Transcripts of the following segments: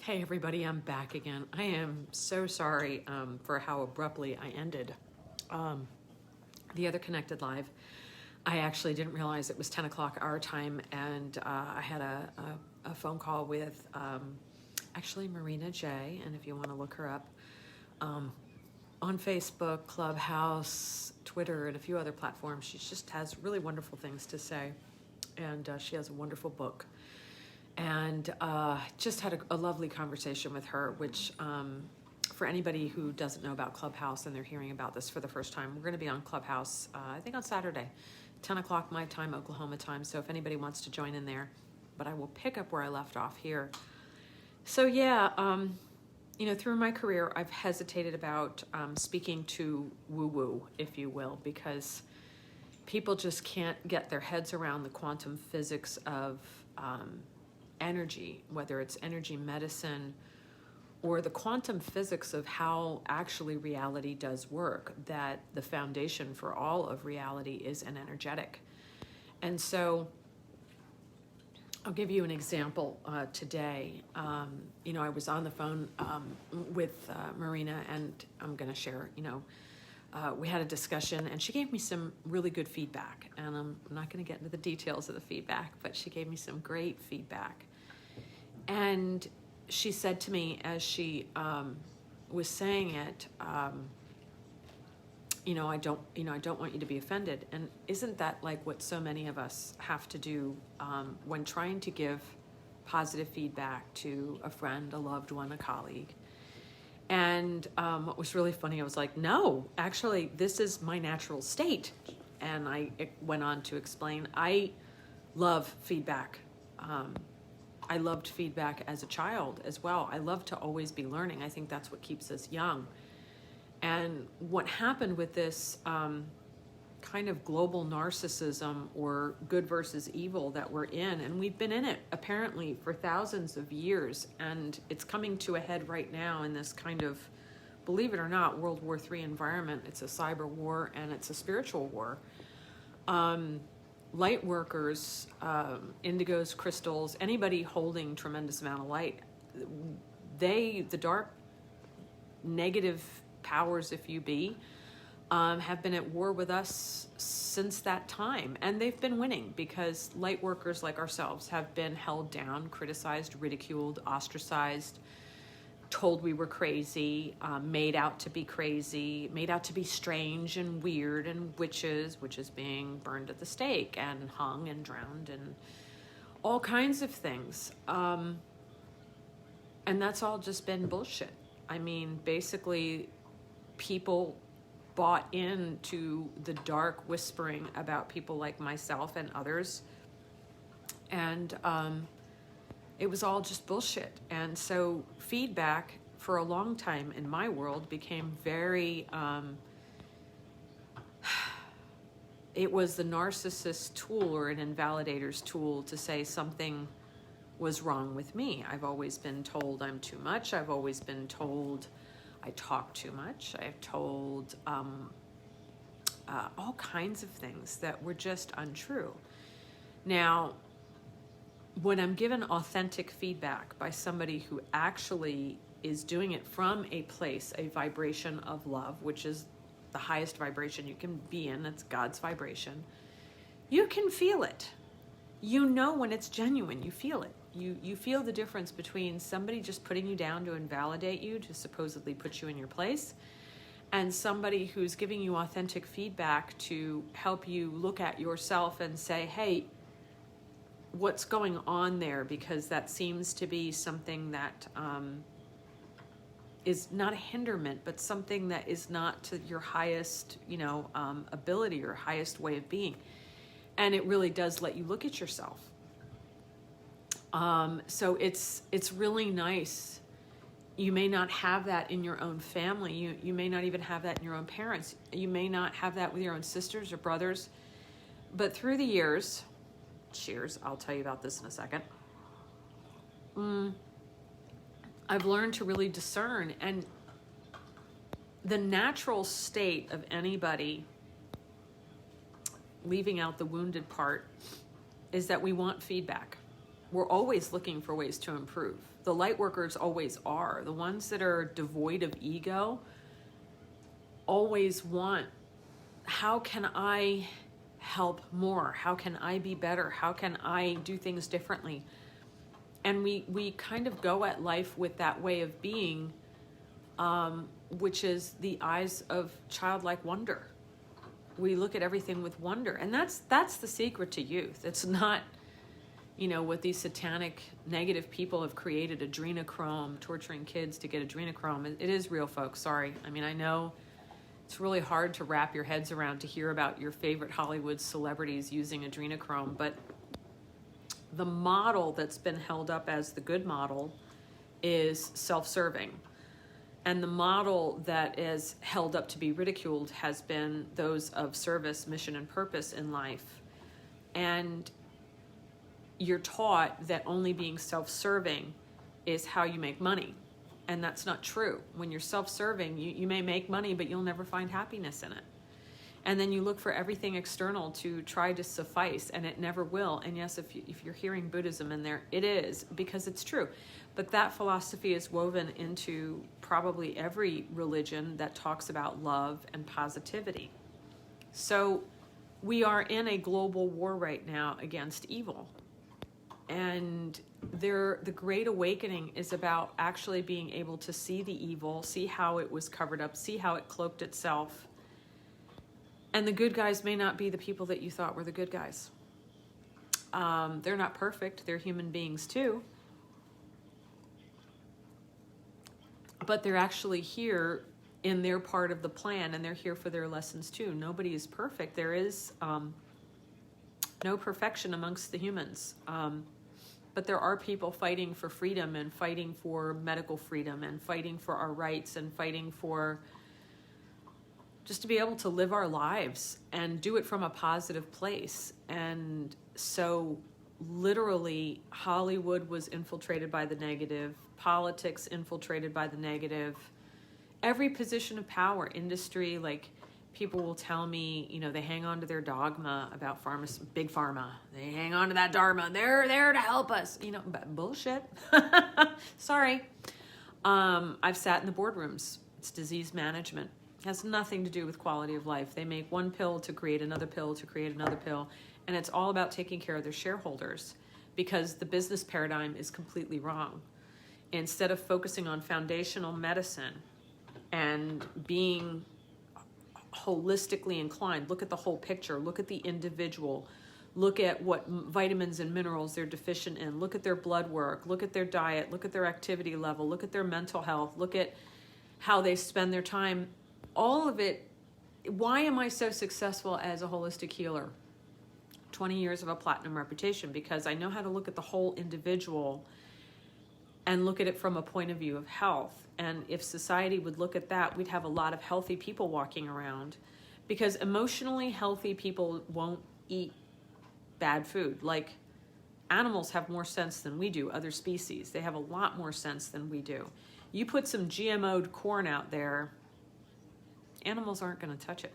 Hey everybody, I'm back again. I am so sorry for how abruptly I ended the other Connected Live. I actually didn't realize it was 10 o'clock our time, and I had a phone call with actually Marina J, and if you want to look her up, on Facebook, Clubhouse, Twitter, and a few other platforms. She just has really wonderful things to say, and she has a wonderful book. And just had a lovely conversation with her, which for anybody who doesn't know about Clubhouse and they're hearing about this for the first time, we're going to be on Clubhouse, I think on Saturday, 10 o'clock my time, Oklahoma time. So if anybody wants to join in there, but I will pick up where I left off here. So yeah, through my career, I've hesitated about speaking to woo-woo, if you will, because people just can't get their heads around the quantum physics of energy, whether it's energy medicine or the quantum physics of how actually reality does work, that the foundation for all of reality is an energetic. And so I'll give you an example today. I was on the phone with Marina, and I'm going to share, we had a discussion, and she gave me some really good feedback. And I'm not going to get into the details of the feedback, but she gave me some great feedback. And she said to me as she was saying it, I don't want you to be offended. And isn't that like what so many of us have to do when trying to give positive feedback to a friend, a loved one, a colleague? And what was really funny, I was like, no, actually, this is my natural state. And I went on to explain, I love feedback. I loved feedback as a child as well. I love to always be learning. I think that's what keeps us young. And what happened with this kind of global narcissism or good versus evil that we're in, and we've been in it apparently for thousands of years, and it's coming to a head right now in this kind of, believe it or not, World War III environment. It's a cyber war and it's a spiritual war. Light workers, indigos, crystals, anybody holding tremendous amount of light, the dark negative powers, if you be, have been at war with us since that time. And they've been winning because light workers like ourselves have been held down, criticized, ridiculed, ostracized, told we were crazy, made out to be crazy, made out to be strange and weird, and witches being burned at the stake and hung and drowned and all kinds of things. And that's all just been bullshit. I mean, basically, people bought into the dark whispering about people like myself and others. And it was all just bullshit. And so feedback for a long time in my world became very, it was the narcissist's tool or an invalidator's tool to say something was wrong with me. I've always been told I'm too much. I've always been told I talk too much. I've told all kinds of things that were just untrue. Now, when I'm given authentic feedback by somebody who actually is doing it from a place, a vibration of love, which is the highest vibration you can be in, that's God's vibration, you can feel it. You know when it's genuine, you feel it. You feel the difference between somebody just putting you down to invalidate you, to supposedly put you in your place, and somebody who's giving you authentic feedback to help you look at yourself and say, hey, what's going on there? Because that seems to be something that is not a hinderment, but something that is not to your highest, ability or highest way of being. And it really does let you look at yourself. So it's really nice. You may not have that in your own family. You may not even have that in your own parents. You may not have that with your own sisters or brothers. But through the years, cheers, I'll tell you about this in a second. I've learned to really discern, and the natural state of anybody, leaving out the wounded part, is that we want feedback. we're always looking for ways to improve. The light workers always are. The ones that are devoid of ego always want, how can I help more? How can I be better? How can I do things differently? And we kind of go at life with that way of being, which is the eyes of childlike wonder. We look at everything with wonder. And that's the secret to youth. It's not, what these satanic negative people have created, adrenochrome, torturing kids to get adrenochrome. It is real, folks. Sorry. I mean, I know it's really hard to wrap your heads around to hear about your favorite Hollywood celebrities using adrenochrome, but the model that's been held up as the good model is self-serving. And the model that is held up to be ridiculed has been those of service, mission, and purpose in life. And you're taught that only being self-serving is how you make money. And that's not true. When you're self-serving, you may make money, but you'll never find happiness in it. And then you look for everything external to try to suffice, and it never will. And yes, if you're hearing Buddhism in there, it is, because it's true. But that philosophy is woven into probably every religion that talks about love and positivity. So we are in a global war right now against evil. And the Great Awakening is about actually being able to see the evil, see how it was covered up, see how it cloaked itself. And the good guys may not be the people that you thought were the good guys. They're not perfect. They're human beings too. But they're actually here in their part of the plan, and they're here for their lessons too. Nobody is perfect. There is no perfection amongst the humans. But there are people fighting for freedom and fighting for medical freedom and fighting for our rights and fighting for just to be able to live our lives and do it from a positive place. And so literally Hollywood was infiltrated by the negative, politics infiltrated by the negative, every position of power, industry, like people will tell me, they hang on to their dogma about big pharma. They hang on to that dogma. They're there to help us, bullshit. Sorry. I've sat in the boardrooms. It's disease management. It has nothing to do with quality of life. They make one pill to create another pill to create another pill. And it's all about taking care of their shareholders because the business paradigm is completely wrong. Instead of focusing on foundational medicine and being holistically inclined, look at the whole picture, look at the individual, look at what vitamins and minerals they're deficient in, look at their blood work, look at their diet, look at their activity level, look at their mental health, look at how they spend their time, all of it. Why am I so successful as a holistic healer? 20 years of a platinum reputation, because I know how to look at the whole individual and look at it from a point of view of health. And if society would look at that, we'd have a lot of healthy people walking around, because emotionally healthy people won't eat bad food. Like animals have more sense than we do, other species. They have a lot more sense than we do. You put some GMO'd corn out there, animals aren't going to touch it.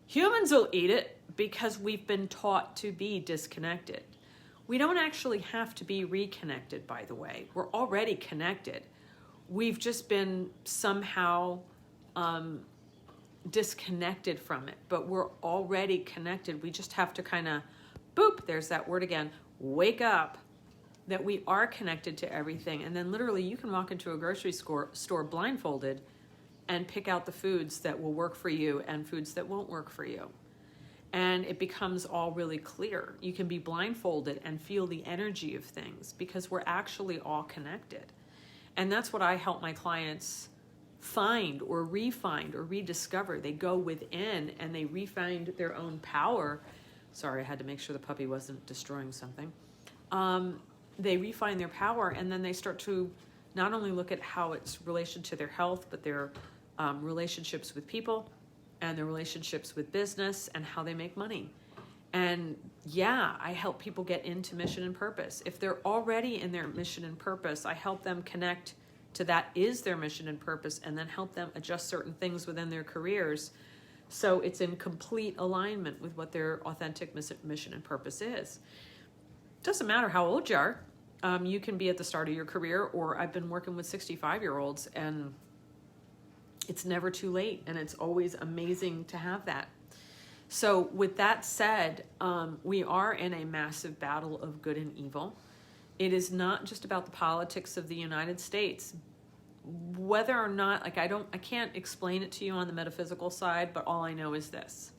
Humans will eat it because we've been taught to be disconnected. We don't actually have to be reconnected, by the way. We're already connected. We've just been somehow disconnected from it, but we're already connected. We just have to kind of, boop, there's that word again, wake up, that we are connected to everything. And then literally you can walk into a grocery store blindfolded and pick out the foods that will work for you and foods that won't work for you. And it becomes all really clear. You can be blindfolded and feel the energy of things because we're actually all connected. And that's what I help my clients find or re-find or rediscover. They go within and they re-find their own power. Sorry, I had to make sure the puppy wasn't destroying something. They re-find their power, and then they start to not only look at how it's relation to their health, but their relationships with people and their relationships with business and how they make money. And yeah, I help people get into mission and purpose. If they're already in their mission and purpose, I help them connect to that is their mission and purpose, and then help them adjust certain things within their careers so it's in complete alignment with what their authentic mission and purpose is. doesn't matter how old you are. You can be at the start of your career, or I've been working with 65-year-olds, and it's never too late, and it's always amazing to have that. So with that said, we are in a massive battle of good and evil. It is not just about the politics of the United States. Whether or not, like, I can't explain it to you on the metaphysical side, but all I know is this.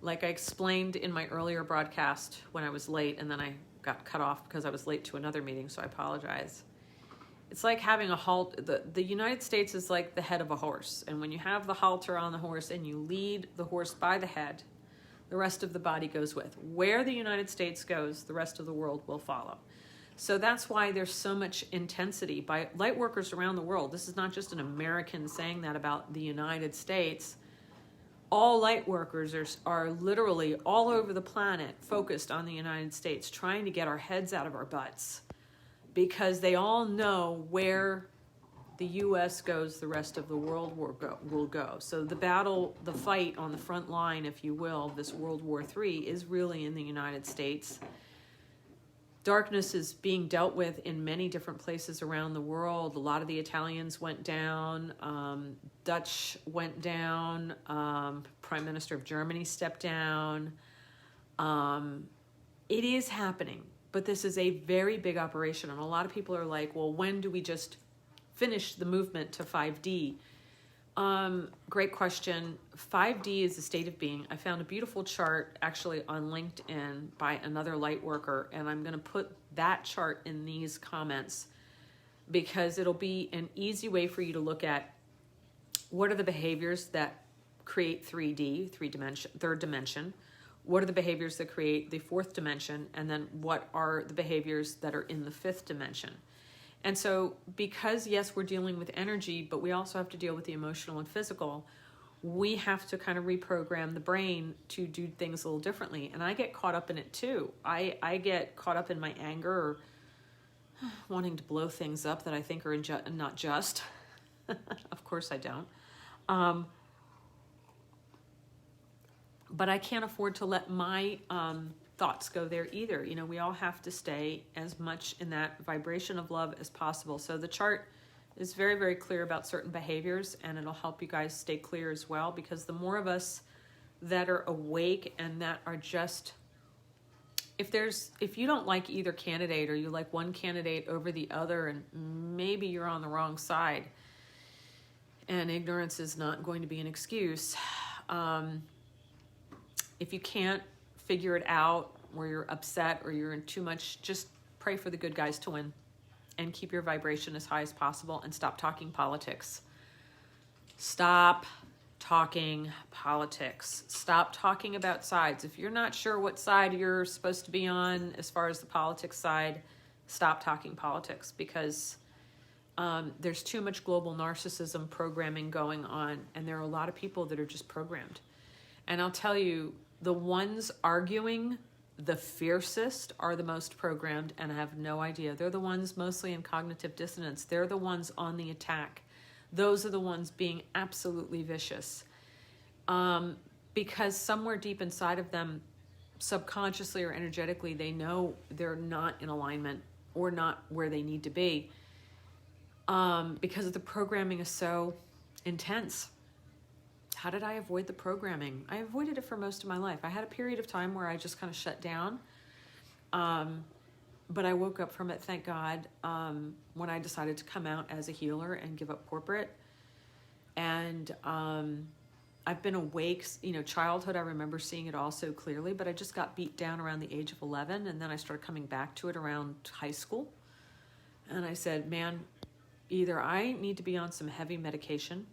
Like I explained in my earlier broadcast when I was late, and then I got cut off because I was late to another meeting, so I apologize. It's like having a halt. The United States is like the head of a horse, and when you have the halter on the horse and you lead the horse by the head, the rest of the body goes with. Where the United States goes, the rest of the world will follow. So that's why there's so much intensity by light workers around the world. This is not just an American saying that about the United States. All light workers are literally all over the planet focused on the United States, trying to get our heads out of our butts, because they all know where the U.S. goes, the rest of the world will go. So the battle, the fight on the front line, if you will, this World War III is really in the United States. Darkness is being dealt with in many different places around the world. A lot of the Italians went down. Dutch went down. Prime Minister of Germany stepped down. It is happening, but this is a very big operation. And a lot of people are like, well, when do we just finish the movement to 5D? Great question. 5D is a state of being. I found a beautiful chart actually on LinkedIn by another light worker, and I'm going to put that chart in these comments because it'll be an easy way for you to look at what are the behaviors that create 3D, third dimension. What are the behaviors that create the fourth dimension? And then what are the behaviors that are in the fifth dimension? And so because, yes, we're dealing with energy, but we also have to deal with the emotional and physical, we have to kind of reprogram the brain to do things a little differently. And I get caught up in it too. I get caught up in my anger or wanting to blow things up that I think are not just. Of course I don't. But I can't afford to let my thoughts go there either. You know, we all have to stay as much in that vibration of love as possible. So the chart is very, very clear about certain behaviors, and it'll help you guys stay clear as well, because the more of us that are awake and that are just, if you don't like either candidate, or you like one candidate over the other, and maybe you're on the wrong side, and ignorance is not going to be an excuse. If you can't figure it out, or you're upset, or you're in too much, just pray for the good guys to win and keep your vibration as high as possible, and stop talking politics. Stop talking politics. Stop talking about sides. If you're not sure what side you're supposed to be on as far as the politics side, stop talking politics, because there's too much global narcissism programming going on, and there are a lot of people that are just programmed. And I'll tell you, the ones arguing the fiercest are the most programmed and have no idea. They're the ones mostly in cognitive dissonance. They're the ones on the attack. Those are the ones being absolutely vicious. Because somewhere deep inside of them, subconsciously or energetically, they know they're not in alignment or not where they need to be. Because the programming is so intense. How did I avoid the programming? I avoided it for most of my life. I had a period of time where I just kind of shut down. But I woke up from it, thank God, when I decided to come out as a healer and give up corporate. And I've been awake, childhood, I remember seeing it all so clearly, but I just got beat down around the age of 11, and then I started coming back to it around high school. And I said, man, either I need to be on some heavy medication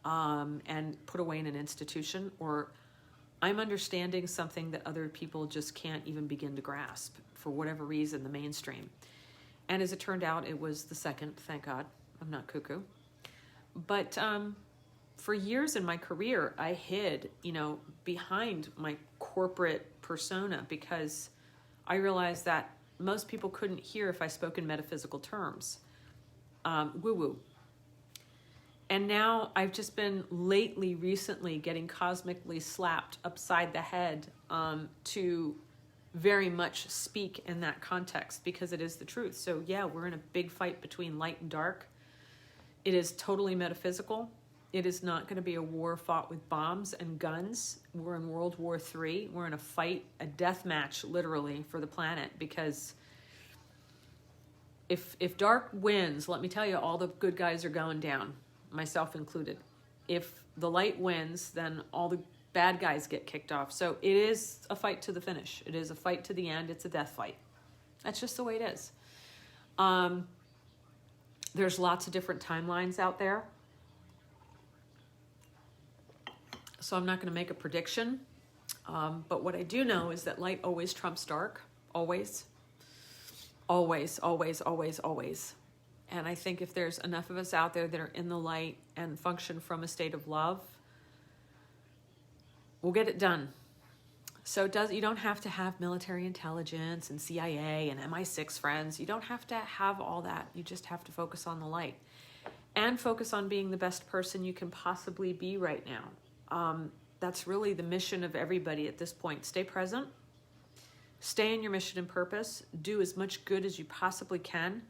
and put away in an institution, or I'm understanding something that other people just can't even begin to grasp for whatever reason, the mainstream. And as it turned out, it was the second, thank God. I'm not cuckoo. But for years in my career, I hid, behind my corporate persona, because I realized that most people couldn't hear if I spoke in metaphysical terms. Woo-woo. And now I've just been recently getting cosmically slapped upside the head to very much speak in that context because it is the truth. So yeah, we're in a big fight between light and dark. It is totally metaphysical. It is not going to be a war fought with bombs and guns. We're in World War III. We're in a fight, a death match, literally, for the planet. Because if dark wins, let me tell you, all the good guys are going down, myself included. If the light wins, then all the bad guys get kicked off. So it is a fight to the finish. It is a fight to the end. It's a death fight. That's just the way it is. There's lots of different timelines out there. So I'm not going to make a prediction. But what I do know is that light always trumps dark. Always. Always, always, always, always. And I think if there's enough of us out there that are in the light and function from a state of love, we'll get it done. So you don't have to have military intelligence and CIA and MI6 friends. You don't have to have all that. You just have to focus on the light and focus on being the best person you can possibly be right now. That's really the mission of everybody at this point. Stay present. Stay in your mission and purpose. Do as much good as you possibly can.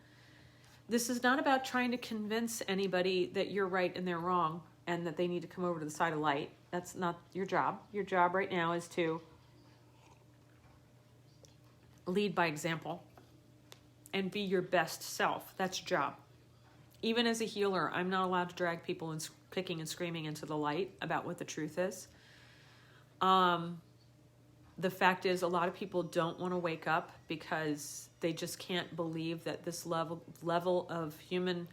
This is not about trying to convince anybody that you're right and they're wrong and that they need to come over to the side of light. That's not your job. Your job right now is to lead by example and be your best self. That's your job. Even as a healer, I'm not allowed to drag people kicking and screaming into the light about what the truth is. The fact is, a lot of people don't want to wake up because they just can't believe that this level of human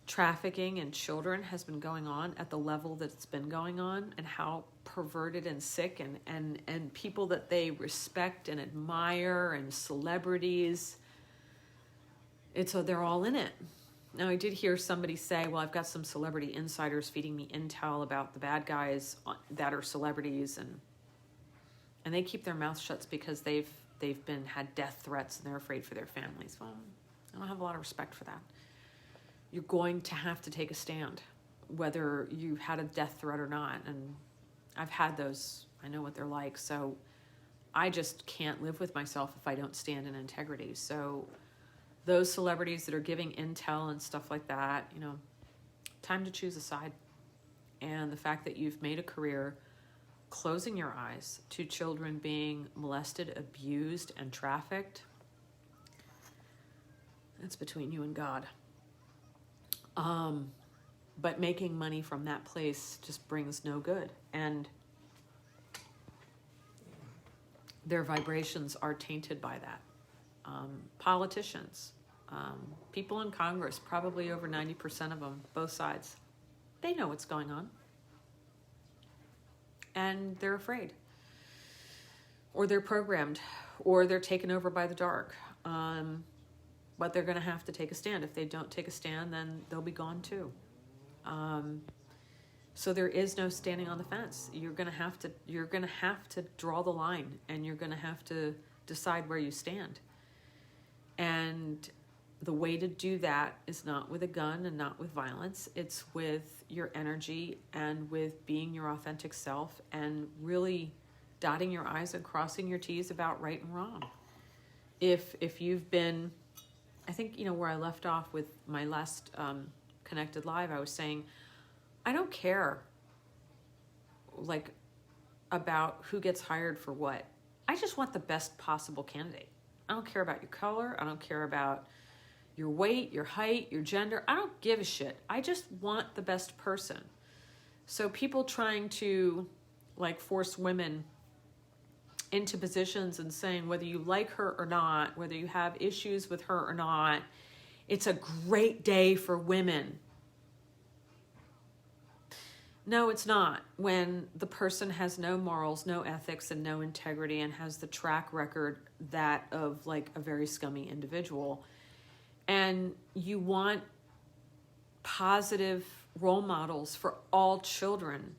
trafficking in children has been going on at the level that it's been going on, and how perverted and sick and people that they respect and admire and celebrities, they're all in it. Now, I did hear somebody say, well, I've got some celebrity insiders feeding me intel about the bad guys that are celebrities, and they keep their mouths shut because they've had death threats and they're afraid for their families. Well, I don't have a lot of respect for that. You're going to have to take a stand, whether you had a death threat or not. And I've had those. I know what they're like. So I just can't live with myself if I don't stand in integrity. So those celebrities that are giving intel and stuff like that, time to choose a side. And the fact that you've made a career closing your eyes to children being molested, abused, and trafficked, that's between you and God. But making money from that place just brings no good. And their vibrations are tainted by that. Politicians, people in Congress, probably over 90% of them, both sides, they know what's going on. And they're afraid. Or they're programmed. Or they're taken over by the dark. But they're going to have to take a stand. If they don't take a stand, then they'll be gone too. So there is no standing on the fence. You're going to have to draw the line, and you're going to have to decide where you stand. And the way to do that is not with a gun and not with violence. It's with your energy and with being your authentic self and really dotting your I's and crossing your T's about right and wrong. If you've been, I think, where I left off with my last Connected Live, I was saying, I don't care about who gets hired for what. I just want the best possible candidate. I don't care about your color. I don't care about your weight, your height, your gender. I don't give a shit. I just want the best person. So people trying to force women into positions and saying whether you like her or not, whether you have issues with her or not, it's a great day for women. No, it's not. When the person has no morals, no ethics, and no integrity, and has the track record that of a very scummy individual. And you want positive role models for all children.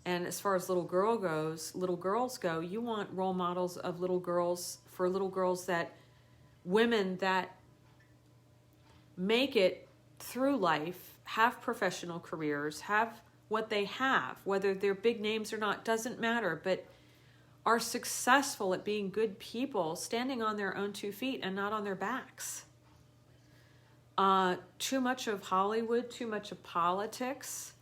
And as far as little girls go, you want role models of little girls women that make it through life, have professional careers, have what they have, whether they're big names or not, doesn't matter. But are successful at being good people, standing on their own 2 feet and not on their backs. Too much of Hollywood, too much of politics.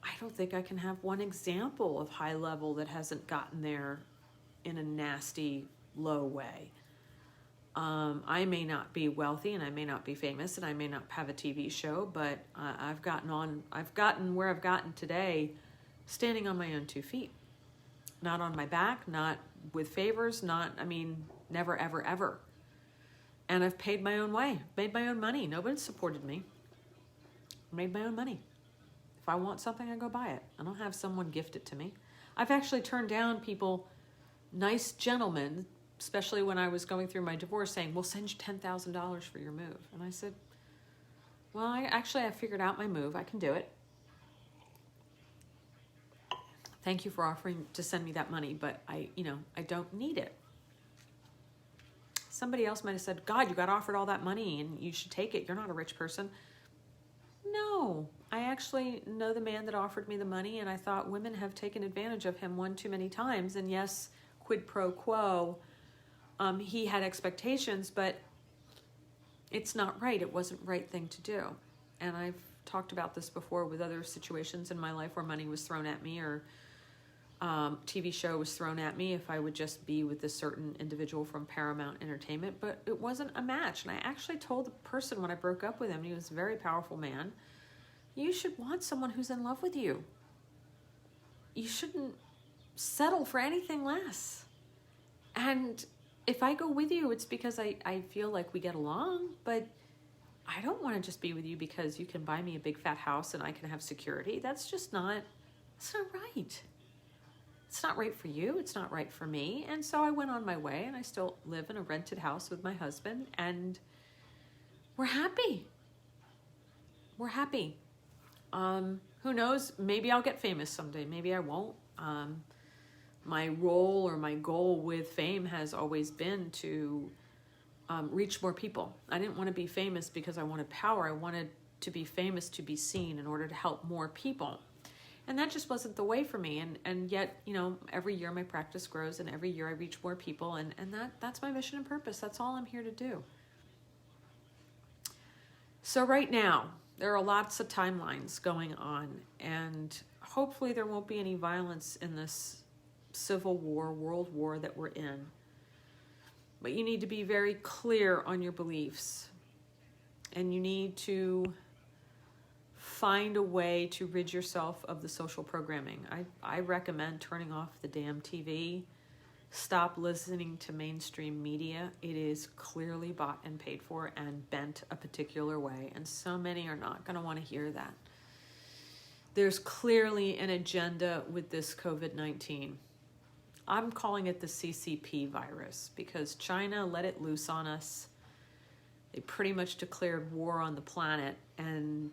I don't think I can have one example of high level that hasn't gotten there in a nasty, low way. I may not be wealthy and I may not be famous and I may not have a TV show, but I've gotten where I've gotten today standing on my own 2 feet. Not on my back, not with favors, never, ever, ever. And I've paid my own way, made my own money. Nobody supported me. I made my own money. If I want something, I go buy it. I don't have someone gift it to me. I've actually turned down people, nice gentlemen, especially when I was going through my divorce, saying, we'll send you $10,000 for your move. And I said, well, I figured out my move. I can do it. Thank you for offering to send me that money, but I don't need it. Somebody else might have said, God, you got offered all that money and you should take it. You're not a rich person. No, I actually know the man that offered me the money, and I thought women have taken advantage of him one too many times. And yes, quid pro quo, he had expectations, but it's not right. It wasn't the right thing to do. And I've talked about this before with other situations in my life where money was thrown at me, or TV show was thrown at me if I would just be with this certain individual from Paramount Entertainment, but it wasn't a match. And I actually told the person when I broke up with him, he was a very powerful man, you should want someone who's in love with you. You shouldn't settle for anything less. And if I go with you, it's because I feel like we get along, but I don't want to just be with you because you can buy me a big fat house and I can have security. That's not right. It's not right for you. It's not right for me. And so I went on my way, and I still live in a rented house with my husband, and we're happy. We're happy. Who knows? Maybe I'll get famous someday. Maybe I won't. My role or my goal with fame has always been to reach more people. I didn't want to be famous because I wanted power. I wanted to be famous to be seen in order to help more people. And that just wasn't the way for me. And yet, every year my practice grows, and every year I reach more people, and that's my mission and purpose. That's all I'm here to do. So right now, there are lots of timelines going on, and hopefully there won't be any violence in this civil war, world war that we're in. But you need to be very clear on your beliefs, and you need to find a way to rid yourself of the social programming. I recommend turning off the damn TV. Stop listening to mainstream media. It is clearly bought and paid for and bent a particular way, and so many are not going to want to hear that. There's clearly an agenda with this COVID-19. I'm calling it the CCP virus because China let it loose on us. They pretty much declared war on the planet, and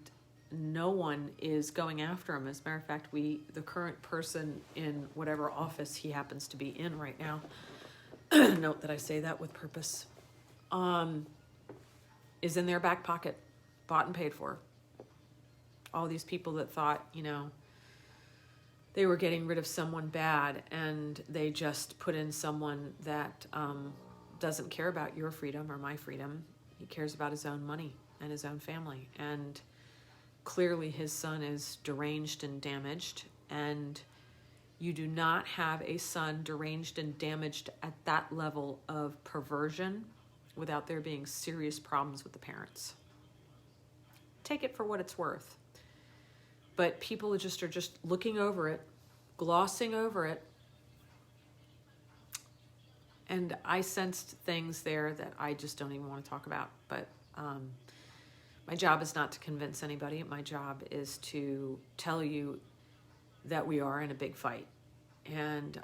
no one is going after him. As a matter of fact, the current person in whatever office he happens to be in right now, note that I say that with purpose, is in their back pocket, bought and paid for. All these people that thought, they were getting rid of someone bad, and they just put in someone that doesn't care about your freedom or my freedom. He cares about his own money and his own family. And clearly his son is deranged and damaged, and you do not have a son deranged and damaged at that level of perversion without there being serious problems with the parents. Take it for what it's worth. But people are just looking over it, glossing over it. And I sensed things there that I just don't even want to talk about. But my job is not to convince anybody. My job is to tell you that we are in a big fight. And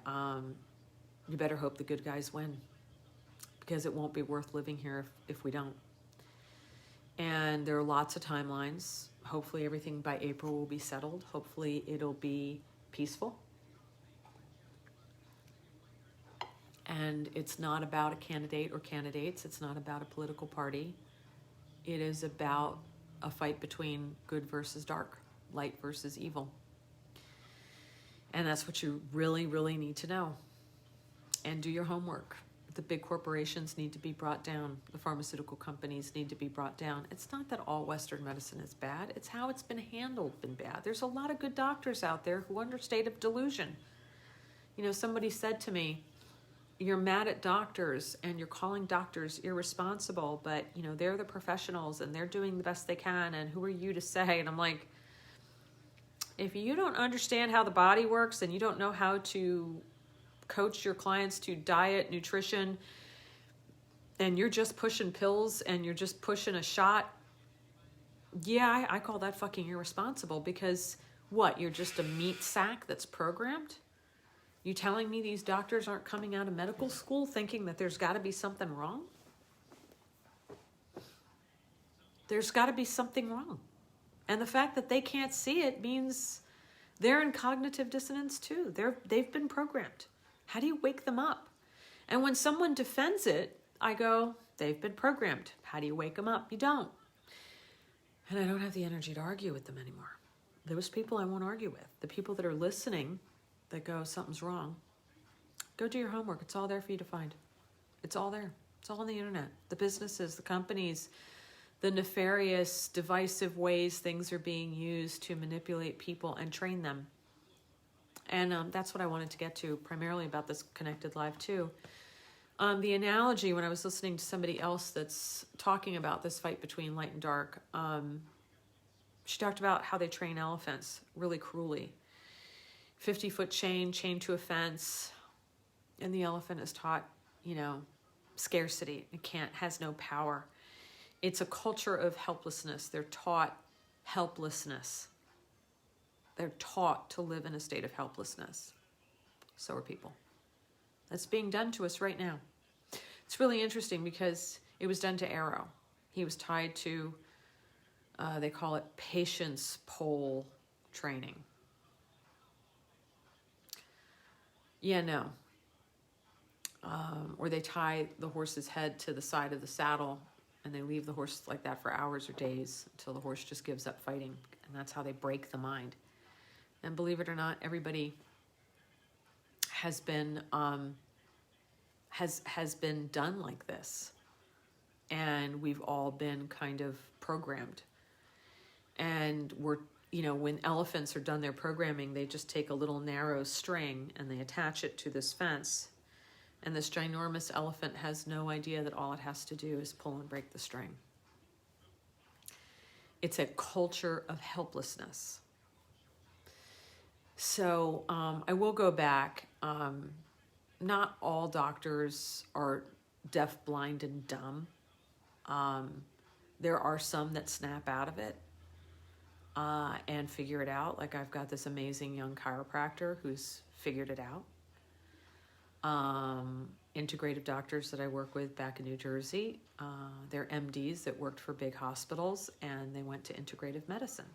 you better hope the good guys win, because it won't be worth living here if we don't. And there are lots of timelines. Hopefully everything by April will be settled. Hopefully it'll be peaceful. And it's not about a candidate or candidates. It's not about a political party. It is about a fight between good versus dark, light versus evil. And that's what you really, really need to know. And do your homework. The big corporations need to be brought down. The pharmaceutical companies need to be brought down. It's not that all Western medicine is bad. It's how it's been handled been bad. There's a lot of good doctors out there who are under state of delusion. You know, somebody said to me, you're mad at doctors and you're calling doctors irresponsible, but, you know, they're the professionals and they're doing the best they can, and who are you to say? And I'm like, if you don't understand how the body works and you don't know how to coach your clients to diet, nutrition, and you're just pushing pills and you're just pushing a shot, yeah, I call that fucking irresponsible. Because what, you're just a meat sack that's programmed? You telling me these doctors aren't coming out of medical school thinking that there's got to be something wrong? There's got to be something wrong. And the fact that they can't see it means they're in cognitive dissonance too. They've been programmed. How do you wake them up? And when someone defends it, I go, they've been programmed. How do you wake them up? You don't. And I don't have the energy to argue with them anymore. Those people I won't argue with. The people that are listening that go, something's wrong, go do your homework. It's all there for you to find. It's all there. It's all on the internet. The businesses, the companies, the nefarious, divisive ways things are being used to manipulate people and train them. And that's what I wanted to get to primarily about this Connected Live too. The analogy, when I was listening to somebody else that's talking about this fight between light and dark, she talked about how they train elephants really cruelly. 50-foot chain, chained to a fence, and the elephant is taught, you know, scarcity. It has no power. It's a culture of helplessness. They're taught helplessness. They're taught to live in a state of helplessness. So are people. That's being done to us right now. It's really interesting because it was done to Arrow. He was tied to, they call it patience pole training. Yeah, no. Or they tie the horse's head to the side of the saddle and they leave the horse like that for hours or days until the horse just gives up fighting. And that's how they break the mind. And believe it or not, everybody has been has been done like this, and we've all been kind of programmed. And we're, you know, when elephants are done their programming, they just take a little narrow string and they attach it to this fence, and this ginormous elephant has no idea that all it has to do is pull and break the string. It's a culture of helplessness. So I will go back. Not all doctors are deaf, blind, and dumb. There are some that snap out of it and figure it out. Like I've got this amazing young chiropractor who's figured it out. Integrative doctors that I work with back in New Jersey, they're MDs that worked for big hospitals, and they went to integrative medicine.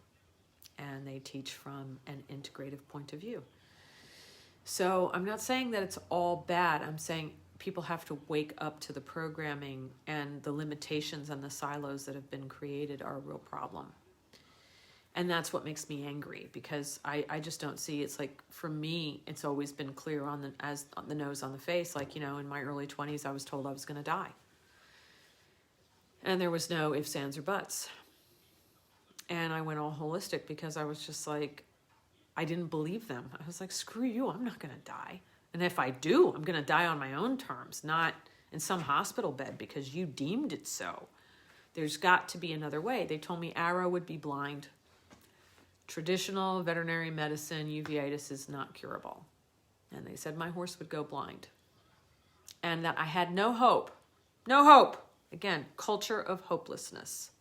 And they teach from an integrative point of view. So I'm not saying that it's all bad. I'm saying people have to wake up to the programming, and the limitations and the silos that have been created are a real problem. And that's what makes me angry, because I just don't see, it's like, for me, it's always been clear on the nose on the face. Like, you know, in my early 20s, I was told I was going to die. And there was no ifs, ands, or buts. And I went all holistic because I was just like, I didn't believe them. I was like, screw you, I'm not going to die. And if I do, I'm going to die on my own terms, not in some hospital bed because you deemed it so. There's got to be another way. They told me Arrow would be blind. Traditional veterinary medicine, uveitis is not curable. And they said my horse would go blind. And that I had no hope. No hope. Again, culture of hopelessness.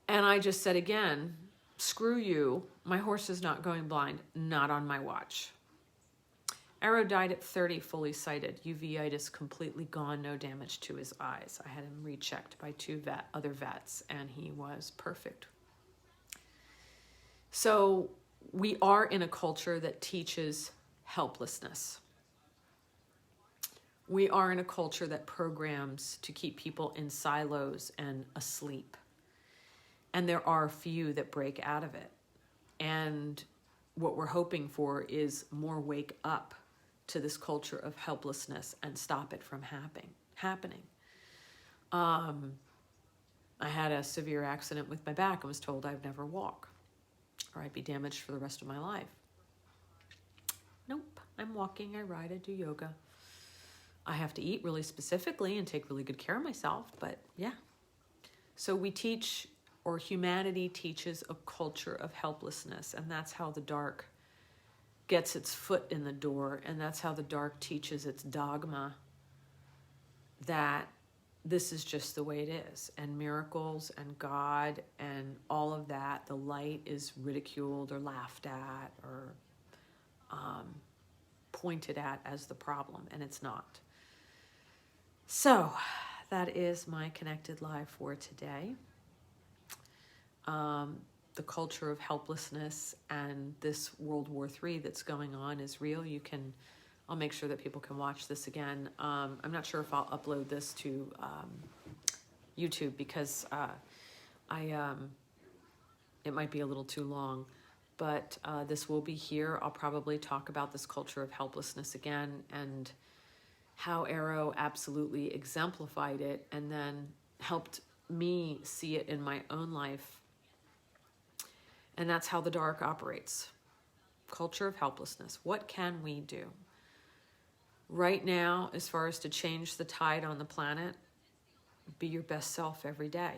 And I just said again, screw you, my horse is not going blind, not on my watch. Arrow died at 30, fully sighted, uveitis completely gone, no damage to his eyes. I had him rechecked by two other vets, and he was perfect. So we are in a culture that teaches helplessness. We are in a culture that programs to keep people in silos and asleep. And there are a few that break out of it. And what we're hoping for is more wake up to this culture of helplessness and stop it from happening. I had a severe accident with my back and was told I'd never walk or I'd be damaged for the rest of my life. Nope, I'm walking, I ride, I do yoga. I have to eat really specifically and take really good care of myself, but yeah. So we teach, or humanity teaches, a culture of helplessness, and that's how the dark gets its foot in the door, and that's how the dark teaches its dogma that this is just the way it is, and miracles and God and all of that, the light is ridiculed or laughed at or pointed at as the problem, and it's not. So that is my Connected Live for today. The culture of helplessness and this World War III that's going on is real. I'll make sure that people can watch this again. I'm not sure if I'll upload this to YouTube because it might be a little too long, but this will be here. I'll probably talk about this culture of helplessness again and how Arrow absolutely exemplified it and then helped me see it in my own life. And that's how the dark operates. Culture of helplessness. What can we do? Right now, as far as to change the tide on the planet, be your best self every day.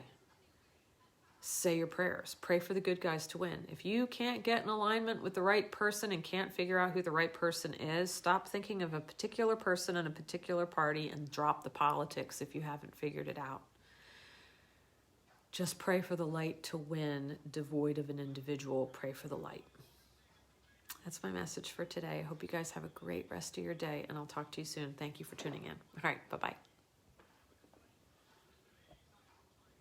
Say your prayers. Pray for the good guys to win. If you can't get in alignment with the right person and can't figure out who the right person is, stop thinking of a particular person and a particular party and drop the politics if you haven't figured it out. Just pray for the light to win, devoid of an individual. Pray for the light. That's my message for today. I hope you guys have a great rest of your day, and I'll talk to you soon. Thank you for tuning in. All right, bye-bye.